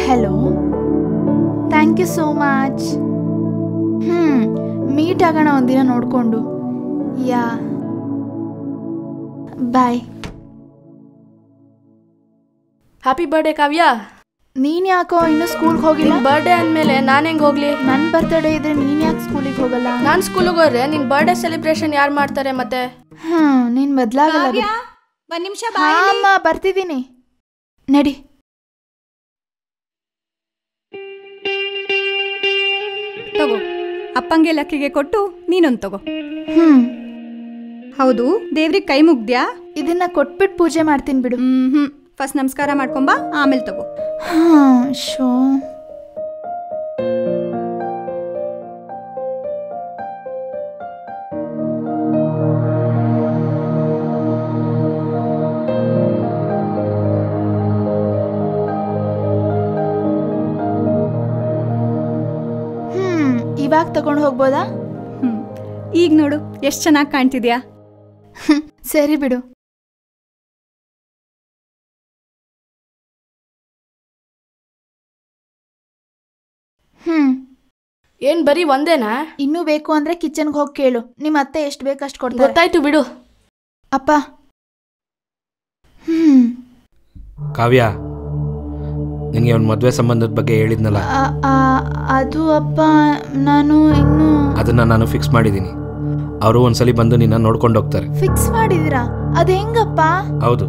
Hello, thank you so much. Meet ಆಗೋಣ ಒಂದಿನ ನೋಡಿಕೊಂಡು. Yeah, bye. Happy birthday Kavya. ನೀನು ಯಾಕೋ ಇನ್ನೂ ಸ್ಕೂಲ್ಗೆ ಹೋಗಿಲ್ಲ? ಬರ್ಡೇ ಅಂದಮೇಲೆ ನಾನು ಹೆಂಗೆ ಹೋಗ್ಲಿ? ನನ್ನ ಬರ್ತ್ಡೇ ಇದ್ರೆ ನೀನು ಯಾಕೆ ಸ್ಕೂಲಿಗೆ ಹೋಗಲ್ಲ? ನಾನು ಸ್ಕೂಲಿಗೆ ಹೋದ್ರೆ ನಿನ್ನ ಬರ್ಡೇ ಸೆಲೆಬ್ರೇಷನ್ ಯಾರು ಮಾಡ್ತಾರೆ ಮತ್ತೆ? ನೀನು ಬದಲಾಗಲ್ಲ. ಒಂದು ನಿಮಿಷ ಅಮ್ಮ, ಬರ್ತಿದ್ದೀನಿ, ನಡಿ. ತಗೋ, ಅಪ್ಪಂಗೆ ಲಕ್ಕಿಗೆ ಕೊಟ್ಟು ನೀನೊಂದು ತಗೋ. ಹೌದು, ದೇವ್ರಿಗೆ ಕೈ ಮುಗ್ದ್ಯಾ? ಇದನ್ನ ಕೊಟ್ಬಿಟ್ಟು ಪೂಜೆ ಮಾಡ್ತೀನಿ ಬಿಡು. ಫಸ್ಟ್ ನಮಸ್ಕಾರ ಮಾಡ್ಕೊಂಬ, ಆಮೇಲೆ ತಗೋ. ಶೋ. ಇವಾಗ ತಗೊಂಡು ಹೋಗ್ಬೋದಾ? ಈಗ ನೋಡು ಎಷ್ಟು ಚೆನ್ನಾಗಿ ಕಾಣ್ತಿದ್ಯಾ. ಸರಿ ಬಿಡು. ಏನ್ ಬರೀ ಒಂದೇನಾ? ಇನ್ನೂ ಬೇಕು ಅಂದ್ರೆ ಕಿಚನ್ಗೆ ಹೋಗಿ ಕೇಳು. ನಿಮ್ಮ ಅತ್ತೆ ಎಷ್ಟು ಬೇಕಷ್ಟು ಕೊಡ್ತಾರೆ. ಗೊತ್ತಾಯ್ತು ಬಿಡು. ಅಪ್ಪ. ಕಾವ್ಯ, ನಿನಗೆ ಒಂದು ಮದುವೆ ಸಂಬಂಧದ ಬಗ್ಗೆ ಹೇಳಿದ್ನಲ್ಲ, ಅದು ಅಪ್ಪ, ನಾನು ಇನ್ನೂ ಅದನ್ನ ನಾನು ಫಿಕ್ಸ್ ಮಾಡಿದ್ದೀನಿ. ಅವರು ಒಂದ್ಸಲಿ ಬಂದು ನಿನ್ನ ನೋಡ್ಕೊಂಡು ಹೋಗ್ತಾರೆ. ಫಿಕ್ಸ್ ಮಾಡಿದಿರಾ? ಅದು ಹೆಂಗಪ್ಪ? ಹೌದು,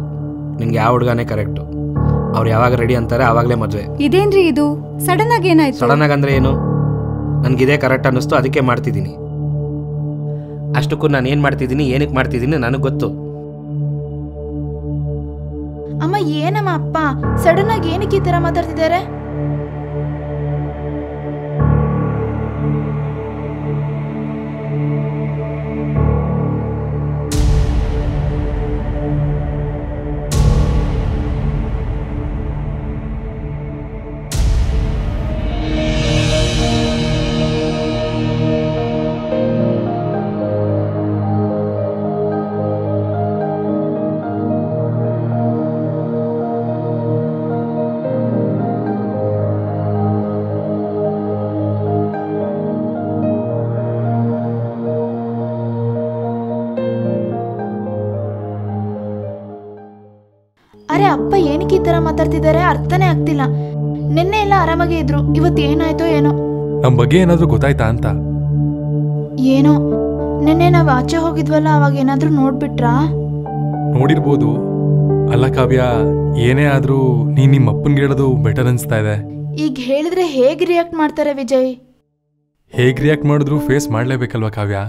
ನಿನ್ಗೆ ಯಾವ ಹುಡುಗನೇ ಕರೆಕ್ಟು. ಅವ್ರು ಯಾವಾಗ ರೆಡಿ ಅಂತಾರೆ ಆವಾಗಲೇ ಮದುವೆ. ಇದೇನ್ರಿ ಇದು? ಸಡನ್ ಆಗಿ ಏನಾಯ್ತು? ಸಡನ್ ಆಗಿ ಅಂದ್ರೆ ಏನು? ನನಗಿದೇ ಕರೆಕ್ಟ್ ಅನ್ನಿಸ್ತು, ಅದಕ್ಕೆ ಮಾಡ್ತಿದ್ದೀನಿ. ಅಷ್ಟಕ್ಕೂ ನಾನು ಏನು ಮಾಡ್ತಿದ್ದೀನಿ, ಏನಕ್ಕೆ ಮಾಡ್ತಿದ್ದೀನಿ ನನಗೆ ಗೊತ್ತು. ಅಮ್ಮ, ಏನಮ್ಮ ಅಪ್ಪ ಸಡನ್ ಆಗಿ ಏನಕ್ಕೆ ಈ ಥರ ಮಾತಾಡ್ತಿದ್ದಾರೆ? ಅರೆ ಅಪ್ಪ, ಏನಕ್ಕೆ ಈ ತರ ಮಾತಾಡ್ತಿದ್ದಾರೆ ಅರ್ಥನೇ ಆಗ್ತಿಲ್ಲ. ನಿನ್ನೆ ಎಲ್ಲ ಆರಾಮಾಗೇ ಇದ್ರು, ಇವತ್ತು ಏನಾಯ್ತೋ ಏನೋ. ನಮ್ಮ ಬಗ್ಗೆ ಏನಾದ್ರೂ ಗೊತ್ತಾಯ್ತಾ ಅಂತ? ಏನೋ, ನಿನ್ನೆ ನಾವು ಆಚೆ ಹೋಗಿದ್ವಲ್ಲ, ಅವಾಗ ಏನಾದ್ರೂ ನೋಡ್ಬಿಟ್ರಾ? ನೋಡಿರ್ಬೋದು. ಅಲ್ಲ ಕಾವ್ಯ, ಏನೇ ಆದ್ರೂ ನೀನ್ ನಿಮ್ಮ ಅಪ್ಪನ್ಗೆ ಹೇಳೋದು ಬೆಟರ್ ಅನ್ಸ್ತಾ ಇದೆ. ಈಗ ಹೇಳಿದ್ರೆ ಹೇಗೆ ರಿಯಾಕ್ಟ್ ಮಾಡ್ತಾರೆ ವಿಜಯ್? ಹೇಗ್ ರಿಯಾಕ್ಟ್ ಮಾಡಿದ್ರು ಫೇಸ್ ಮಾಡ್ಲೇಬೇಕಲ್ವಾ ಕಾವ್ಯ?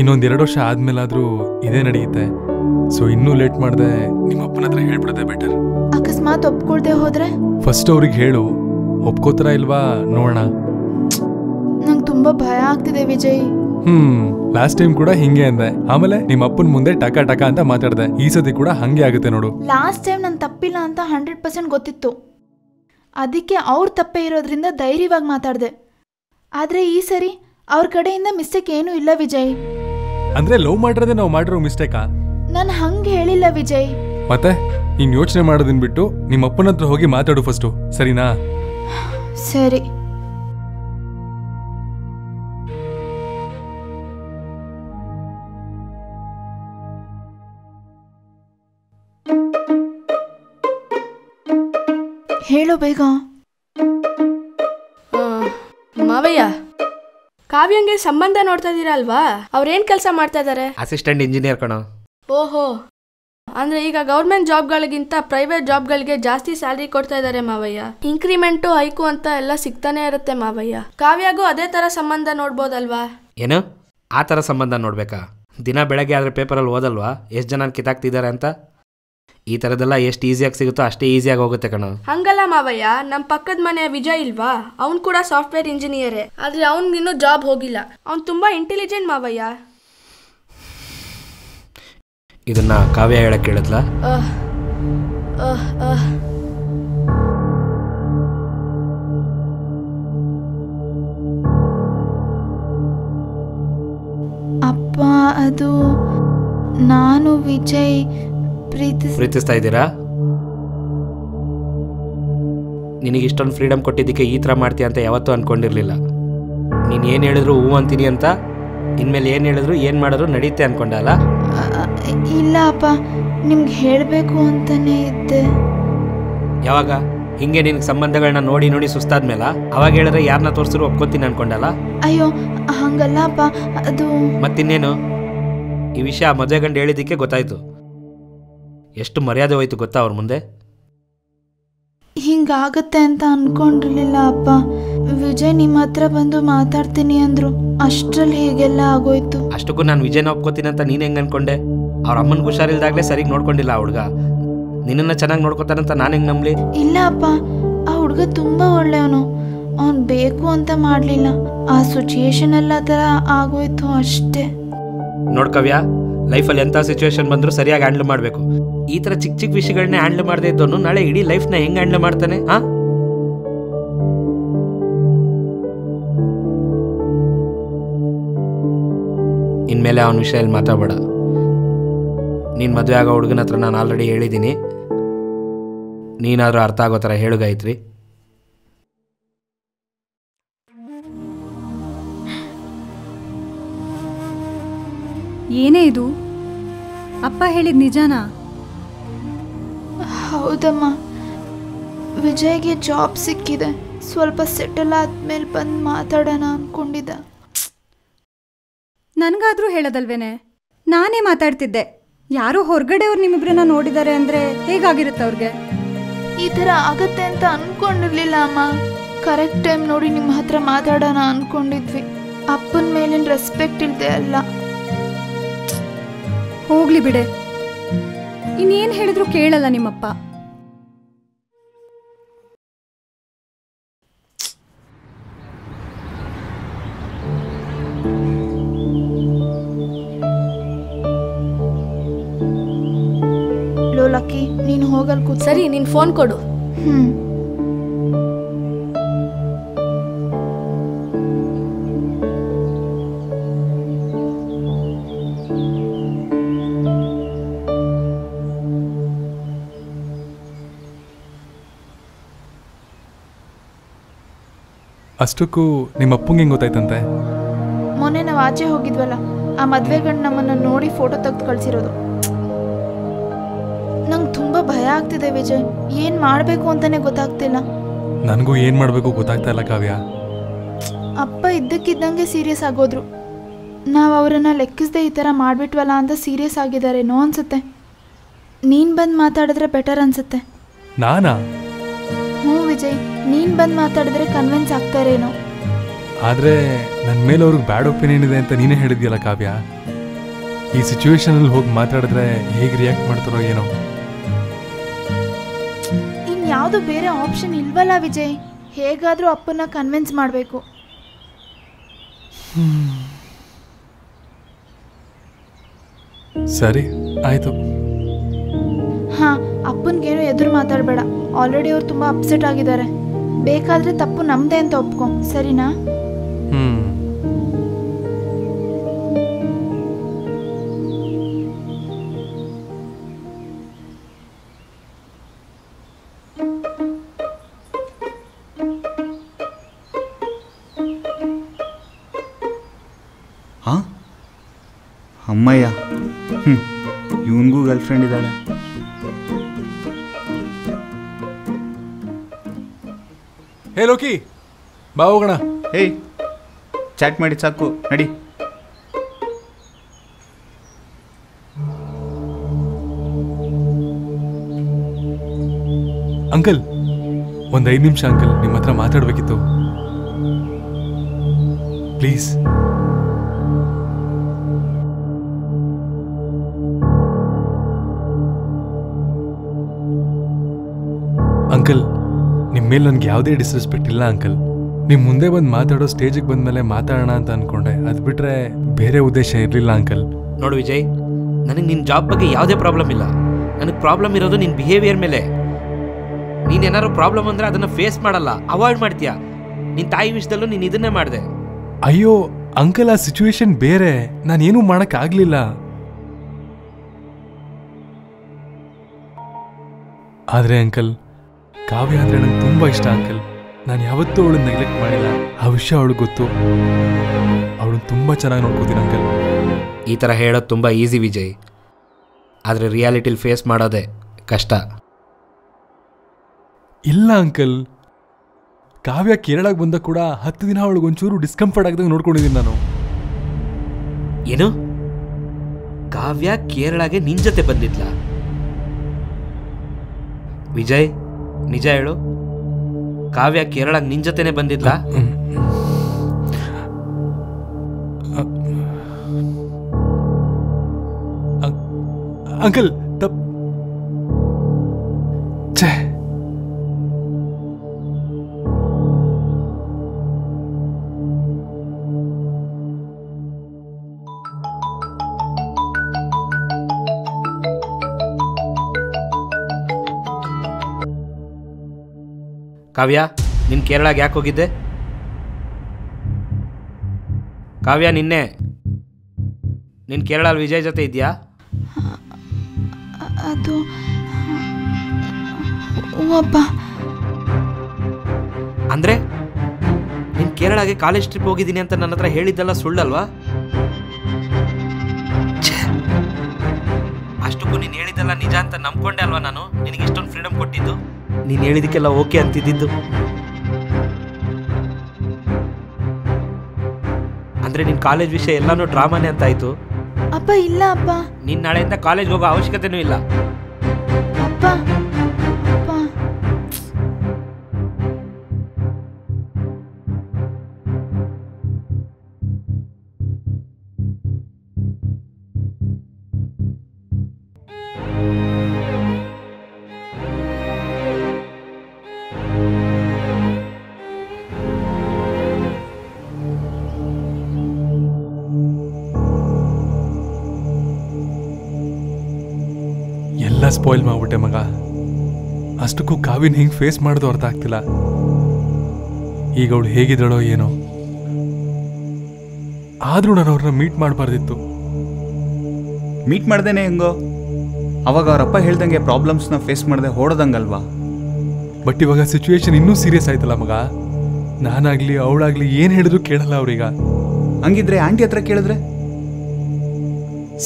ಇನ್ನೊಂದೆರಡು ವರ್ಷ ಆದ್ಮೇಲಾದ್ರೂ ಇದೇ ನಡೆಯುತ್ತೆ. ಸೊ ಇನ್ನೂ ಲೇಟ್ ಮಾಡದೆ ನಿಮ್ಮ ಅಪ್ಪನ ಹತ್ರ ಹೇಳ್ಬಿಡೋದೇ ಬೆಟರ್. ಅಕಸ್ಮಾತ್ ಒಪ್ಕೊಳ್ದೆ ಹೋದ್ರೆ? ಫಸ್ಟ್ ಅವ್ರಿಗೆ ಹೇಳು, ಒಪ್ಕೋತಾರ ಇಲ್ವಾ ನೋಡೋಣ. ನಂಗೆ ತುಂಬಾ ಭಯ ಆಗ್ತಿದೆ ವಿಜಯ್. ಲಾಸ್ಟ್ ಟೈಮ್ ಕೂಡ ಹಿಂಗೆ ಅಂದೆ, ಆಮೇಲೆ ನಿಮ್ಮ ಅಪ್ಪನ ಮುಂದೆ ಟಕ ಟಕ ಅಂತ ಮಾತಾಡ್ದೆ. ಈ ಸತಿ ಕೂಡ ಹಂಗೆ ಆಗುತ್ತೆ ನೋಡು. ಲಾಸ್ಟ್ ಟೈಮ್ ನನ್ ತಪ್ಪಿಲ್ಲ ಅಂತ 100% ಗೊತ್ತಿತ್ತು, ಅದಕ್ಕೆ ಅವ್ರ ತಪ್ಪೇ ಇರೋದ್ರಿಂದ ಧೈರ್ಯವಾಗಿ ಮಾತಾಡ್ದೆ. ಆದ್ರೆ ಈ ಸರಿ ಅವ್ರ ಕಡೆಯಿಂದ ಮಿಸ್ಟೇಕ್ ಏನೂ ಇಲ್ಲ ವಿಜಯ್. ಅಂದ್ರೆ ಲವ್ ಮಾಡಿರೋದೇ ನಾವು ಮಾಡಿರೋ ಮಿಸ್ಟೇಕಾ? ನಾನು ಹಂಗೆ ಹೇಳಿಲ್ಲ ವಿಜಯ್. ಮತ್ತೆ ನೀನ್ ಯೋಚನೆ ಮಾಡೋದನ್ ಬಿಟ್ಟು ನಿಮ್ಮ ಅಪ್ಪನ ಹತ್ರ ಹೋಗಿ ಮಾತಾಡು ಫಸ್ಟು, ಸರಿನಾ? ಸರಿ. ಹೇಳು ಬೇಗ. ಮಾವಯ್ಯ, ಕಾವ್ಯಂಗೆ ಸಂಬಂಧ ನೋಡ್ತಾ ಇದ್ದೀರಾ ಅಲ್ವಾ? ಅವ್ರೇನ್ ಕೆಲಸ ಮಾಡ್ತಾ ಇದ್ದಾರೆ? ಅಸಿಸ್ಟೆಂಟ್ ಇಂಜಿನಿಯರ್ ಕಣೋ. ಓಹೋ, ಅಂದ್ರೆ ಈಗ ಗೌರ್ಮೆಂಟ್ ಜಾಬ್ಗಳಿಗಿಂತ ಪ್ರೈವೇಟ್ ಜಾಬ್ಗಳಿಗೆ ಜಾಸ್ತಿ ಸ್ಯಾಲ್ರಿ ಕೊಡ್ತಾ ಇದ್ದಾರೆ ಮಾವಯ್ಯ. ಇಂಕ್ರಿಮೆಂಟು ಹೈಕು ಅಂತ ಎಲ್ಲ ಸಿಗ್ತಾನೆ ಇರುತ್ತೆ ಮಾವಯ್ಯ. ಕಾವ್ಯಾಗೂ ಅದೇ ತರ ಸಂಬಂಧ ನೋಡ್ಬೋದಲ್ವಾ? ಏನು ಆ ಥರ ಸಂಬಂಧ ನೋಡ್ಬೇಕಾ? ದಿನ ಬೆಳಗ್ಗೆ ಆದರೆ ಪೇಪರಲ್ಲಿ ಓದಲ್ವಾ ಎಷ್ಟು ಜನ ಕಿತ್ತಾಕ್ತಿದ್ದಾರೆ ಅಂತ? ಈ ಥರದ್ದೆಲ್ಲ ಎಷ್ಟು ಈಸಿಯಾಗಿ ಸಿಗುತ್ತೋ ಅಷ್ಟೇ ಈಸಿಯಾಗಿ ಹೋಗುತ್ತೆ ಕಣೋ. ಹಂಗಲ್ಲ ಮಾವಯ್ಯ, ನಮ್ಮ ಪಕ್ಕದ ಮನೆ ವಿಜಯ್ ಇಲ್ವಾ, ಅವ್ನು ಕೂಡ ಸಾಫ್ಟ್ವೇರ್ ಇಂಜಿನಿಯರೇ. ಆದ್ರೆ ಅವ್ನಿಗಿನ್ನೂ ಜಾಬ್ ಹೋಗಿಲ್ಲ. ಅವ್ನು ತುಂಬಾ ಇಂಟೆಲಿಜೆಂಟ್ ಮಾವಯ್ಯ. ಇದನ್ನ ಕಾವ್ಯ ಹೇಳಕ್ ಕೇಳಿದ್ಲಾ? ಅಪ್ಪ, ಅದು ನಾನು ವಿಜಯ್ ಪ್ರೀತಿಸ್ತಾ ಇದ್ದೀರಾ? ನಿನಗೆ ಇಷ್ಟೊಂದು ಫ್ರೀಡಮ್ ಕೊಟ್ಟಿದ್ದಕ್ಕೆ ಈ ಥರ ಮಾಡ್ತೀಯ ಅಂತ ಯಾವತ್ತೂ ಅಂದ್ಕೊಂಡಿರಲಿಲ್ಲ. ನೀನು ಏನು ಹೇಳಿದ್ರು ಹೂ ಅಂತೀನಿ ಅಂತ, ಇನ್ಮೇಲೆ ಏನು ಹೇಳಿದ್ರು ಏನು ಮಾಡಿದ್ರು ನಡೀತೆ ಅಂದ್ಕೊಂಡೆ ಅಲ್ಲ? ಇಲ್ಲ ಅಪ್ಪ, ನಿಮ್ಗೆ ಹೇಳಬೇಕು ಅಂತಲೇ ಇದ್ದೆ. ಯಾವಾಗ? ಹಿಂಗೆ ನಿನಗೆ ಸಂಬಂಧಗಳನ್ನ ನೋಡಿ ನೋಡಿ ಸುಸ್ತಾದ್ಮೇಲೆ ಅವಾಗ ಹೇಳಿದ್ರೆ ಯಾರನ್ನ ತೋರಿಸಿದ್ರು ಒಪ್ಕೊತೀನಿ ಅನ್ಕೊಂಡಲ್ಲ? ಅಯ್ಯೋ ಹಂಗಲ್ಲ ಅಪ್ಪ, ಅದು ಮತ್ತಿನ್ನೇನು, ಈ ವಿಷಯ ಮದುವೆ ಗಂಡು ಹೇಳಿದ್ದಕ್ಕೆ ಗೊತ್ತಾಯ್ತು. ಎಷ್ಟು ಮರ್ಯಾದೆ ಹೋಯ್ತು ಗೊತ್ತಾ ಅವ್ರ ಮುಂದೆ? ಹಿಂಗಾಗತ್ತೆ ಅಂತ ಅನ್ಕೊಂಡಿರ್ಲಿಲ್ಲ ಅಪ್ಪ. ವಿಜಯ್ ನಿಮ್ಮ ಹತ್ರ ಬಂದು ಮಾತಾಡ್ತೀನಿ ಅಂದ್ರು, ಅಷ್ಟ್ರಲ್ಲಿ ಹೀಗೆಲ್ಲ ಆಗೋಯ್ತು. ಅಷ್ಟಕ್ಕೂ ನಾನು ವಿಜಯನ ಒಪ್ಕೋತೀನಿ ಅಂತ ನೀನು ಹೆಂಗೆ ಅನ್ಕೊಂಡೆ? ಅವ್ರ ಅಮ್ಮನಿಗೆ ಹುಷಾರಿಲ್ದಾಗಲೇ ಸರಿಗೆ ನೋಡ್ಕೊಂಡಿಲ್ಲ ಆ ಹುಡುಗ. ನಿನ್ನನ್ನು ಚೆನ್ನಾಗಿ ನೋಡ್ಕೋತಾನಂತ ನಾನು ಹೆಂಗೆ ನಂಬಲಿ? ಇಲ್ಲ ಅಪ್ಪ, ಆ ಹುಡುಗ ತುಂಬ ಒಳ್ಳೆಯವನು. ಅವನು ಬೇಕು ಅಂತ ಮಾಡಲಿಲ್ಲ, ಆ ಸಿಚುಯೇಷನ್ ಎಲ್ಲ ಥರ ಆಗೋಯ್ತು ಅಷ್ಟೇ. ನೋಡ್ಕವ್ಯಾ, ಲೈಫಲ್ಲಿ ಎಂಥ ಸಿಚುವೇಶನ್ ಬಂದರೂ ಸರಿಯಾಗಿ ಹ್ಯಾಂಡ್ಲ್ ಮಾಡಬೇಕು. ಈ ಥರ ಚಿಕ್ಕ ಚಿಕ್ಕ ವಿಷಯಗಳನ್ನೇ ಹ್ಯಾಂಡ್ಲ್ ಮಾಡದೇ ಇದ್ದವನು ನಾಳೆ ಇಡೀ ಲೈಫ್ನ ಹೆಂಗೆ ಹ್ಯಾಂಡ್ಲ್ ಮಾಡ್ತಾನೆ? ಹಾಂ, ಇನ್ಮೇಲೆ ಅವನ ವಿಷಯದಲ್ಲಿ ಮಾತಾಡಬೇಡ. ನೀನು ಮದುವೆ ಆಗೋ ಹುಡುಗನ ಹತ್ರ ನಾನು ಆಲ್ರೆಡಿ ಹೇಳಿದ್ದೀನಿ. ನೀನಾದರೂ ಅರ್ಥ ಆಗೋ ಥರ ಹೇಳು ಗಾಯತ್ರಿ. ಏನೇ ಇದು? ಅಪ್ಪ ಹೇಳಿದ ನಿಜಾನಾ? ಹೌದಮ್ಮ, ವಿಜಯ್ಗೆ ಜಾಬ್ ಸಿಕ್ಕಿದೆ. ಸ್ವಲ್ಪ ಸೆಟಲ್ ಆದ್ಮೇಲೆ ಬಂದು ಮಾತಾಡೋಣ ಅಂದ್ಕೊಂಡಿದ್ದ. ನನಗಾದ್ರೂ ಹೇಳೋದಲ್ವೇನೆ? ನಾನೇ ಮಾತಾಡ್ತಿದ್ದೆ. ಯಾರೋ ಹೊರಗಡೆಯವ್ರು ನಿಮ್ಮಿಬ್ರನ್ನ ನೋಡಿದ್ದಾರೆ ಅಂದರೆ ಹೇಗಾಗಿರುತ್ತೆ ಅವ್ರಿಗೆ? ಈ ಥರ ಆಗತ್ತೆ ಅಂತ ಅಂದ್ಕೊಂಡಿರ್ಲಿಲ್ಲ ಅಮ್ಮ. ಕರೆಕ್ಟ್ ಟೈಮ್ ನೋಡಿ ನಿಮ್ಮ ಹತ್ರ ಮಾತಾಡೋಣ ಅಂದ್ಕೊಂಡಿದ್ವಿ. ಅಪ್ಪನ ಮೇಲಿನ ರೆಸ್ಪೆಕ್ಟ್ ಇಲ್ಲದೆ ಅಲ್ಲ. ಹೋಗ್ಲಿ ಬಿಡೆ, ಇನ್ನೇನು ಹೇಳಿದ್ರು ಕೇಳಲ್ಲ ನಿಮ್ಮಪ್ಪ. ಲಕ್ಕಿ, ನೀನು ಹೋಗಲ್ ಕೂತ್. ಸರಿ, ನೀನು ಫೋನ್ ಕೊಡು. ಅಷ್ಟಕ್ಕೂ ನಿಮ್ಮ ಅಪ್ಪಂಗೆ ಹೆಂಗೆ ಗೊತ್ತಾಯ್ತಂತೆ? ಮೊನ್ನೆ ನಾವು ಆಚೆ ಹೋಗಿದ್ವಲ್ಲ, ಆ ಮದುವೆ ಗಂಡು ನಮ್ಮನ್ನು ನೋಡಿ ಫೋಟೋ ತೆಗೆದು ಕಳಿಸಿರೋದು. ನಂಗೆ ತುಂಬ ಭಯ ಆಗ್ತಿದೆ ವಿಜಯ್. ಏನು ಮಾಡಬೇಕು ಅಂತಲೇ ಗೊತ್ತಾಗ್ತಿಲ್ಲ. ನನಗೂ ಏನು ಮಾಡಬೇಕು ಗೊತ್ತಾಗ್ತಾ ಇಲ್ಲ ಕಾವ್ಯ. ಅಪ್ಪ ಇದ್ದಕ್ಕಿದ್ದಂಗೆ ಸೀರಿಯಸ್ ಆಗೋದ್ರು. ನಾವು ಅವರನ್ನು ಲೆಕ್ಕಿಸದೆ ಈ ಥರ ಮಾಡಿಬಿಟ್ವಲ್ಲ ಅಂತ ಸೀರಿಯಸ್ ಆಗಿದ್ದಾರೇನೋ ಅನಿಸುತ್ತೆ. ನೀನು ಬಂದು ಮಾತಾಡಿದ್ರೆ ಬೆಟರ್ ಅನಿಸುತ್ತೆ. ನಾನಾ? ಹ್ಞೂ ವಿಜಯ್, ನೀನು ಬಂದು ಮಾತಾಡಿದ್ರೆ ಕನ್ವಿನ್ಸ್ ಆಗ್ತಾರೇನೋ. ಆದರೆ ನನ್ನ ಮೇಲೆ ಅವ್ರಿಗೆ ಬ್ಯಾಡ್ ಒಪಿನಿಯನ್ ಇದೆ ಅಂತ ನೀನೇ ಹೇಳಿದ್ಯಲ್ಲ ಕಾವ್ಯ. ಈ ಸಿಚುವೇಶನಲ್ಲಿ ಹೋಗಿ ಮಾತಾಡಿದ್ರೆ ಹೇಗೆ ರಿಯಾಕ್ಟ್ ಮಾಡ್ತಾರೋ ಏನೋ. ಇನ್ಯಾವುದು ಬೇರೆ ಆಪ್ಷನ್ ಇಲ್ವಲ್ಲ ವಿಜಯ್. ಹೇಗಾದರೂ ಅಪ್ಪನ ಕನ್ವಿನ್ಸ್ ಮಾಡಬೇಕು. ಸರಿ, ಆಯಿತು. ಹಾಂ, ಅಪ್ಪನಿಗೇನು ಎದುರು ಮಾತಾಡಬೇಡ. ಆಲ್ರೆಡಿ ಅವ್ರು ತುಂಬ ಅಪ್ಸೆಟ್ ಆಗಿದ್ದಾರೆ. ಬೇಕಾದರೆ ತಪ್ಪು ನಮ್ಮದೇ ಅಂತ ಒಪ್ಕೊ, ಸರಿನಾ? ಹಾಂ, ಅಮ್ಮಯ್ಯ, ಇವನಿಗೂ ಗರ್ಲ್ ಫ್ರೆಂಡ್ ಇದ್ದಾಳೆ. ಹೇ ಲೋಕಿ, ಬಾ ಹೋಗೋಣ. ಹೇಯ್, ಚಾಟ್ ಮಾಡಿ ಸಾಕು, ನಡಿ. ಅಂಕಲ್, ಒಂದು 5 ನಿಮಿಷ ಅಂಕಲ್, ನಿಮ್ಮ ಹತ್ರ ಮಾತಾಡಬೇಕಿತ್ತು, ಪ್ಲೀಸ್. ಅಂಕಲ್, ನಿಮ್ಮ ಮೇಲೆ ನನಗೆ ಯಾವುದೇ ಡಿಸ್ರೆಸ್ಪೆಕ್ಟ್ ಇಲ್ಲ ಅಂಕಲ್. ನಿಮ್ಮ ಮುಂದೆ ಬಂದು ಮಾತಾಡೋ ಸ್ಟೇಜಿಗೆ ಬಂದಮೇಲೆ ಮಾತಾಡೋಣ ಅಂತ ಅಂದ್ಕೊಂಡೆ. ಅದು ಬಿಟ್ಟರೆ ಬೇರೆ ಉದ್ದೇಶ ಇರಲಿಲ್ಲ ಅಂಕಲ್. ನೋಡು ವಿಜಯ್, ನನಗೆ ನಿನ್ನ ಜಾಬ್ ಬಗ್ಗೆ ಯಾವುದೇ ಪ್ರಾಬ್ಲಮ್ ಇಲ್ಲ. ನನಗೆ ಪ್ರಾಬ್ಲಮ್ ಇರೋದು ನಿನ್ನ ಬಿಹೇವಿಯರ್ ಮೇಲೆ. ನೀನೇನಾದ್ರು ಪ್ರಾಬ್ಲಮ್ ಅಂದರೆ ಅದನ್ನು ಫೇಸ್ ಮಾಡಲ್ಲ, ಅವಾಯ್ಡ್ ಮಾಡ್ತೀಯಾ. ನಿನ್ನ ತಾಯಿ ವಿಷಯದಲ್ಲೂ ನೀನು ಇದನ್ನೇ ಮಾಡಿದೆ. ಅಯ್ಯೋ ಅಂಕಲ್, ಆ ಸಿಚುವೇಶನ್ ಬೇರೆ, ನಾನೇನೂ ಮಾಡೋಕ್ಕಾಗಲಿಲ್ಲ. ಆದರೆ ಅಂಕಲ್, ಕಾವ್ಯ ಅಂದರೆ ನಂಗೆ ತುಂಬ ಇಷ್ಟ ಅಂಕಲ್. ನಾನು ಯಾವತ್ತೂ ಅವಳನ್ನ ನೆಗ್ಲೆಕ್ಟ್ ಮಾಡಿಲ್ಲ. ಆ ವಿಷಯ ಅವಳಿಗೆ ಗೊತ್ತು. ಅವಳನ್ನ ತುಂಬ ಚೆನ್ನಾಗಿ ನೋಡ್ಕೋತೀನಿ ಅಂಕಲ್. ಈ ಥರ ಹೇಳೋದು ತುಂಬ ಈಸಿ ವಿಜಯ್, ಆದರೆ ರಿಯಾಲಿಟಿಲಿ ಫೇಸ್ ಮಾಡೋದೇ ಕಷ್ಟ. ಇಲ್ಲ ಅಂಕಲ್, ಕಾವ್ಯ ಕೇರಳಕ್ಕೆ ಬಂದ ಕೂಡ 10 ದಿನ ಅವಳಿಗೆ ಒಂಚೂರು ಡಿಸ್ಕಂಫರ್ಟ್ ಆಗದಂಗೆ ನೋಡ್ಕೊಂಡಿದ್ದೀನಿ ನಾನು. ಏನು? ಕಾವ್ಯ ಕೇರಳಗೆ ನಿನ್ ಜೊತೆ ಬಂದಿದ್ಲ? ವಿಜಯ್, ನಿಜ ಹೇಳು, ಕಾವ್ಯ ಕೇರಳಕ್ಕೆ ನಿನ್ ಜೊತೆನೆ ಬಂದಿದ್ಲ? ಅಂಕಲ್ ತಪ್ ಛೇ, ಕಾವ್ಯ, ನಿನ್ ಕೇರಳಗೆ ಯಾಕೆ ಹೋಗಿದ್ದೆ? ಕಾವ್ಯ, ನಿನ್ನೆ ನಿನ್ ಕೇರಳಲ್ಲಿ ವಿಜಯ್ ಜೊತೆ ಇದೆಯಾ? ಅದು ಅಪ್ಪ. ಅಂದ್ರೆ ನೀನ್ ಕೇರಳಗೆ ಕಾಲೇಜ್ ಟ್ರಿಪ್ ಹೋಗಿದ್ದೀನಿ ಅಂತ ನನ್ನ ಹತ್ರ ಹೇಳಿದ್ದಲ್ಲ ಸುಳ್ಳಲ್ವಾ? ಅಷ್ಟಕ್ಕೂ ನೀನು ಹೇಳಿದ್ದಲ್ಲ ನಿಜ ಅಂತ ನಂಬ್ಕೊಂಡೆ ಅಲ್ವಾ ನಾನು ನಿನಗೆ ಇಷ್ಟೊಂದು ಫ್ರೀಡಮ್ ಕೊಟ್ಟಿದ್ದು? ನೀನು ಹೇಳಿದಕ್ಕೆಲ್ಲ ಓಕೆ ಅಂತಿದ್ದು. ಅಂದ್ರೆ ನಿನ್ ಕಾಲೇಜ್ ವಿಷಯ ಎಲ್ಲಾನು ಡ್ರಾಮಾನೇ ಅಂತ ಆಯ್ತು. ಅಪ್ಪ ಇಲ್ಲ ಅಪ್ಪ, ನೀನ್ ನಾಳೆಯಿಂದ ಕಾಲೇಜ್ ಹೋಗೋ ಅವಶ್ಯಕತೆನೂ ಇಲ್ಲ. ಅಪ್ಪ ಅಪ್ಪ ಎಲ್ಲ ಸ್ಪಾಯ್ಲ್ ಮಾಡ್ಬಿಟ್ಟೆ ಮಗ. ಅಷ್ಟಕ್ಕೂ ಕಾವ್ಯನ ಹಿಂಗೆ ಫೇಸ್ ಮಾಡೋದು ಅರ್ಥ ಆಗ್ತಿಲ್ಲ. ಈಗ ಅವಳು ಹೇಗಿದ್ದಳೋ ಏನೋ. ಆದರೂ ನಾನು ಅವ್ರನ್ನ ಮೀಟ್ ಮಾಡಬಾರ್ದಿತ್ತು. ಮೀಟ್ ಮಾಡ್ದೇನೆ ಹೆಂಗೋ? ಅವಾಗ ಅವರಪ್ಪ ಹೇಳ್ದಂಗೆ ಪ್ರಾಬ್ಲಮ್ಸ್ನ ಫೇಸ್ ಮಾಡದೆ ಹೊಡೆದಂಗಲ್ವಾ? ಬಟ್ ಇವಾಗ ಸಿಚುವೇಶನ್ ಇನ್ನೂ ಸೀರಿಯಸ್ ಆಯ್ತಲ್ಲ ಮಗ. ನಾನಾಗ್ಲಿ ಅವಳಾಗ್ಲಿ ಏನು ಹೇಳಿದ್ರು ಕೇಳಲ್ಲ ಅವ್ರೀಗ. ಹಂಗಿದ್ರೆ ಆಂಟಿ ಹತ್ರ ಕೇಳಿದ್ರೆ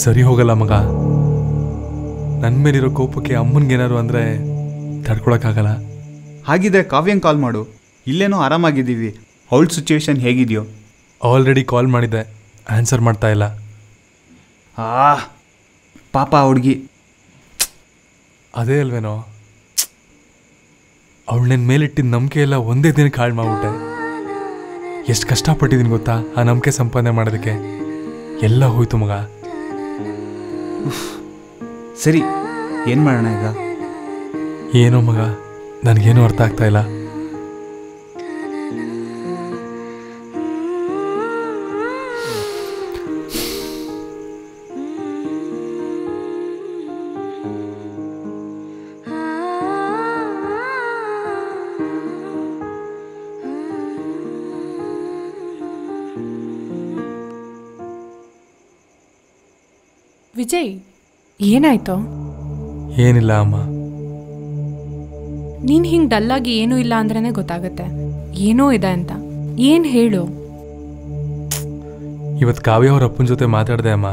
ಸರಿ ಹೋಗಲ್ಲ ಮಗ. ನನ್ನ ಮೇಲಿರೋ ಕೋಪಕ್ಕೆ ಅಮ್ಮನಿಗೇನಾರು ಅಂದರೆ ತಡ್ಕೊಳಕ್ಕಾಗಲ್ಲ. ಹಾಗಿದ್ರೆ ಕಾವ್ಯಂಗೆ ಕಾಲ್ ಮಾಡು. ಇಲ್ಲೇನೋ ಆರಾಮಾಗಿದ್ದೀವಿ. ಅವಳ ಸಿಚುವೇಶನ್ ಹೇಗಿದೆಯೋ? ಆಲ್ರೆಡಿ ಕಾಲ್ ಮಾಡಿದ್ದೆ, ಆನ್ಸರ್ ಮಾಡ್ತಾ ಇಲ್ಲ. ಪಾಪ ಹುಡುಗಿ. ಅದೇ ಅಲ್ವೇನೋ, ಅವಳು ನನ್ನ ಮೇಲಿಟ್ಟಿದ್ದ ನಂಬಿಕೆ ಎಲ್ಲ ಒಂದೇ ದಿನಕ್ಕೆ ಹಾಳು ಮಾಡ್ಬಿಟ್ಟೆ. ಎಷ್ಟು ಕಷ್ಟಪಟ್ಟಿದ್ದೀನಿ ಗೊತ್ತಾ ಆ ನಂಬಿಕೆ ಸಂಪಾದನೆ ಮಾಡೋದಕ್ಕೆ. ಎಲ್ಲ ಹೋಯ್ತು ಮಗ. ಸರಿ, ಏನು ಮಾಡೋಣ ಈಗ? ಏನೋ ಮಗ, ನನಗೇನು ಅರ್ಥ ಆಗ್ತಾ ಇಲ್ಲ. ವಿಜಯ್, ಏನಾಯ್ತು? ಏನಿಲ್ಲ ಅಮ್ಮ. ನೀನು ಹಿಂಗೆ ಡಲ್ಲಾಗಿ ಏನೂ ಇಲ್ಲ ಅಂದ್ರೇ ಗೊತ್ತಾಗುತ್ತೆ ಏನೋ ಇದೆ ಅಂತ. ಏನು ಹೇಳು? ಇವತ್ತು ಕಾವ್ಯ ಅವ್ರ ಅಪ್ಪನ ಜೊತೆ ಮಾತಾಡಿದೆ ಅಮ್ಮ.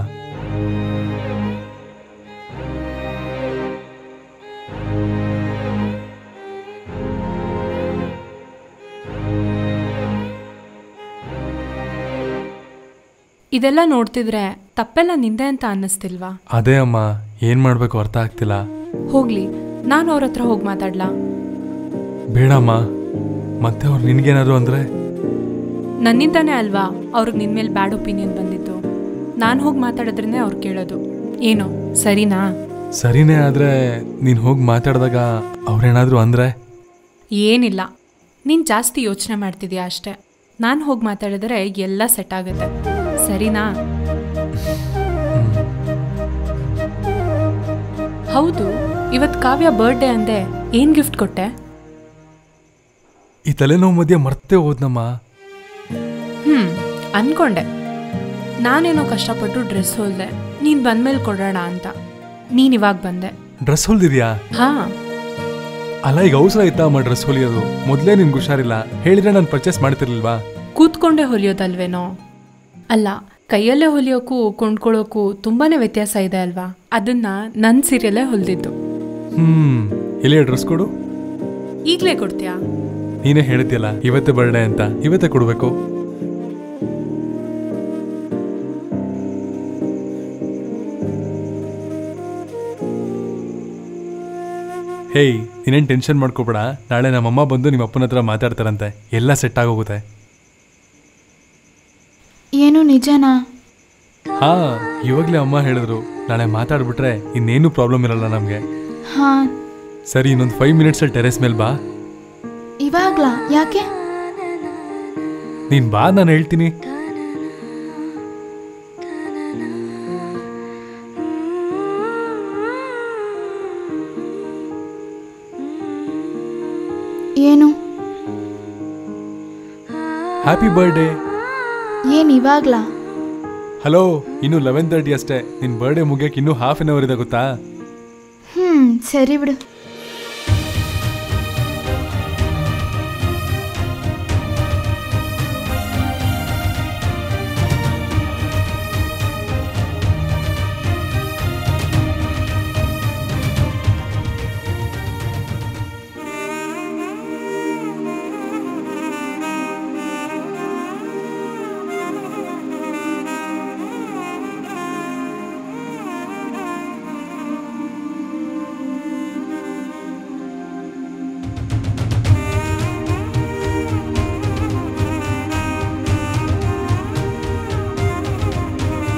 ಇದೆಲ್ಲ ನೋಡ್ತಿದ್ರೆ ತಪ್ಪೆಲ್ಲ ನಿಂದೆ ಅಂತ ಅನ್ನಿಸ್ತಿಲ್ವಾ? ಅದೇ ಅಮ್ಮ, ಏನು ಮಾಡಬೇಕು ಅರ್ಥ ಆಗ್ತಿಲ್ಲ. ಹೋಗ್ಲಿ, ನಾನು ಅವ್ರ ಹತ್ರ ಹೋಗಿ ಮಾತಾಡ್ಲಾ? ಬೇಡಮ್ಮ, ಮತ್ತೆ ಅವ್ರು ನಿನ್ಗೇನಾದ್ರು ಅಂದರೆ? ನನ್ನಿಂದಾನೇ ಅಲ್ವಾ ಅವ್ರಿಗೆ ನಿನ್ನ ಮೇಲೆ ಬ್ಯಾಡ್ ಒಪಿನಿಯನ್ ಬಂದಿತ್ತು. ನಾನು ಹೋಗಿ ಮಾತಾಡಿದ್ರೇ ಅವ್ರು ಕೇಳೋದು. ಏನೋ ಸರಿನಾ? ಸರಿನೇ, ಆದರೆ ನೀನು ಹೋಗಿ ಮಾತಾಡಿದಾಗ ಅವ್ರೇನಾದರೂ ಅಂದರೆ? ಏನಿಲ್ಲ, ನೀನು ಜಾಸ್ತಿ ಯೋಚನೆ ಮಾಡ್ತಿದ್ಯಾ ಅಷ್ಟೆ. ನಾನು ಹೋಗಿ ಮಾತಾಡಿದ್ರೆ ಎಲ್ಲ ಸೆಟ್ ಆಗುತ್ತೆ, ಸರಿನಾ? ಹೌದು, ಇವತ್ತು ಕಾವ್ಯ ಬರ್ಡೇ ಅಂದೆ, ಏನು ಗಿಫ್ಟ್ ಕೊಟ್ಟೆ? ಈ ತಲೆನೋವು ಮಧ್ಯೆ ಮರ್ತೇ ಹೋದ್ನಮ್ಮ. ಅನ್ಕೊಂಡೆ. ನಾನೇನೋ ಕಷ್ಟಪಟ್ಟು ಡ್ರೆಸ್ ಹೊಲ್ದೆ, ನೀನು ಬಂದ್ಮೇಲೆ ಕೊಡೋಣ ಅಂತ. ನೀನು ಇವಾಗ ಬಂದೆ. ಡ್ರೆಸ್ ಹೊಲ್ದಿದ್ಯಾ? ಹಾ. ಅಲ್ಲ ಈಗ ಅವಸರ ಆಯ್ತಾ ಅಮ್ಮ ಡ್ರೆಸ್ ಹೊಲಿಯೋದು? ಮೊದಲೇ ನಿನ್ಗೆ ಹುಷಾರಿಲ್ಲ, ಹೇಳಿದ್ರೆ ನಾನು ಪರ್ಚೇಸ್ ಮಾಡ್ತಿರ್ಲಿಲ್ವಾ? ಕೂತ್ಕೊಂಡೇ ಹೊಲಿಯೋದಲ್ವೇನೋ? ಅಲ್ಲ, ಕೈಯಲ್ಲೇ ಹೊಲಿಯೋಕ್ಕೂ ಕೊಂಡ್ಕೊಳ್ಳೋಕ್ಕೂ ತುಂಬಾ ವ್ಯತ್ಯಾಸ ಇದೆ ಅಲ್ವಾ? ಅದನ್ನ ನನ್ನ ಸೀರೆಯಲ್ಲೇ ಹೊಲಿದಿದ್ದು. ಎಲ್ಲಿ ಡ್ರೆಸ್ ಕೊಡು. ಈಗಲೇ ಕೊಡ್ತೀಯಾ? ನೀನೇ ಹೇಳಿದ್ಯಲ್ಲ ಇವತ್ತೇ ಬರ್ಡೇ ಅಂತ, ಇವತ್ತೇ ಕೊಡಬೇಕು. ಹೇಯ್, ನೀನೇನು ಟೆನ್ಷನ್ ಮಾಡ್ಕೋಬೇಡ. ನಾಳೆ ನಮ್ಮಮ್ಮ ಬಂದು ನಿಮ್ಮ ಅಪ್ಪನ ಹತ್ರ ಮಾತಾಡ್ತಾರಂತೆ, ಎಲ್ಲ ಸೆಟ್ ಆಗೋಗುತ್ತೆ. ಏನು ನಿಜನಾ? ಹಾ, ಇವಾಗಲೇ ಅಮ್ಮ ಹೇಳಿದ್ರು, ನಾಳೆ ಮಾತಾಡ್ಬಿಟ್ರೆ ಇನ್ನೇನು ಪ್ರಾಬ್ಲಮ್ ಇರಲ್ಲ ನಮಗೆ. ಹಾ ಸರಿ, ಇನ್ನೊಂದು 5 ಮಿನಿಟ್ಸಲ್ಲಿ ಟೆರೆಸ್ ಮೇಲೆ ಬಾ. ಇವಾಗ್ಲಾ? ಯಾಕೆ? ನೀನು ಬಾ, ನಾನು ಹೇಳ್ತೀನಿ. ಏನು? Happy birthday. ಏನು ಇವಾಗ್ಲಾ? ಹಲೋ, ಇನ್ನು 11:30 ಅಷ್ಟೇ. ನಿನ್ನ ಬರ್ಡೇ ಮುಗಿಯಕ್ಕೆ ಇನ್ನೂ ಹಾಫ್ ಆನ್ ಅವರ್ ಇದೆ ಗೊತ್ತಾ? ಸರಿ ಬಿಡು.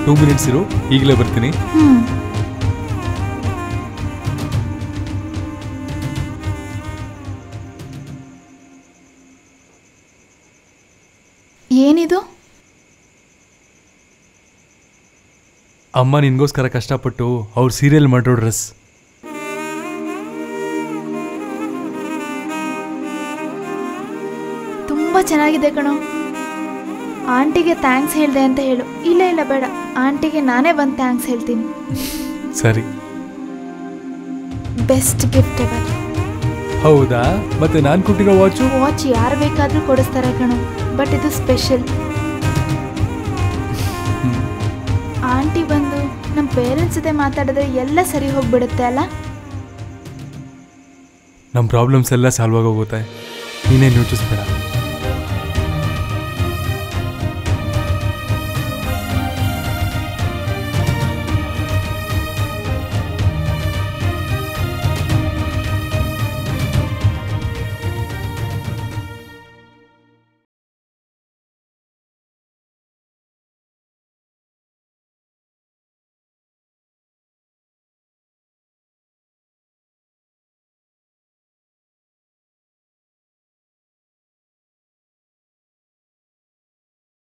ಟೂ ಮಿನಿಟ್ಸ್ ಇರು, ಈಗಲೇ ಬರ್ತೀನಿ. ಏನಿದು? ಅಮ್ಮ ನಿನ್ಗೋಸ್ಕರ ಕಷ್ಟಪಟ್ಟು ಅವ್ರ ಸೀರಿಯಲ್ ಮಾಡೋ ಡ್ರೆಸ್. ತುಂಬಾ ಚೆನ್ನಾಗಿದೆ ಕಣೋ. ಆಂಟಿಗೆ ಥ್ಯಾಂಕ್ಸ್ ಹೇಳಿದೆ ಅಂತ ಹೇಳು. ಇಲ್ಲ ಇಲ್ಲ ಬೇಡ, ಆಂಟಿಗೆ ನಾನೇ ಬಂದು ಥ್ಯಾಂಕ್ಸ್ ಹೇಳ್ತೀನಿ. ಸರಿ. Best gift ever. ಹೌದಾ? ಮತ್ತೆ ನಾನು ಕೊಟ್ಟಿರೋ ವಾಚ್ ಯಾರು ಬೇಕಾದರೂ ಕೊಡಿಸ್ತಾರೆ ಕಣೋ, ಬಟ್ ಇದು ಸ್ಪೆಷಲ್. ಆಂಟಿ ಬಂದು ನಮ್ಮ ಪೇರೆಂಟ್ಸ್ ಜೊತೆ ಮಾತಾಡಿದ್ರೆ ಎಲ್ಲ ಸರಿ ಹೋಗ್ಬಿಡುತ್ತೆ ಅಲ್ಲ? ನಮ್ಮ ಪ್ರಾಬ್ಲಮ್ಸ್ ಎಲ್ಲ ಸಾಲ್ವ್ ಆಗೋಗುತ್ತೆ, ನೀನೇನು ಯೋಚಿಸ್ಬೇಡ.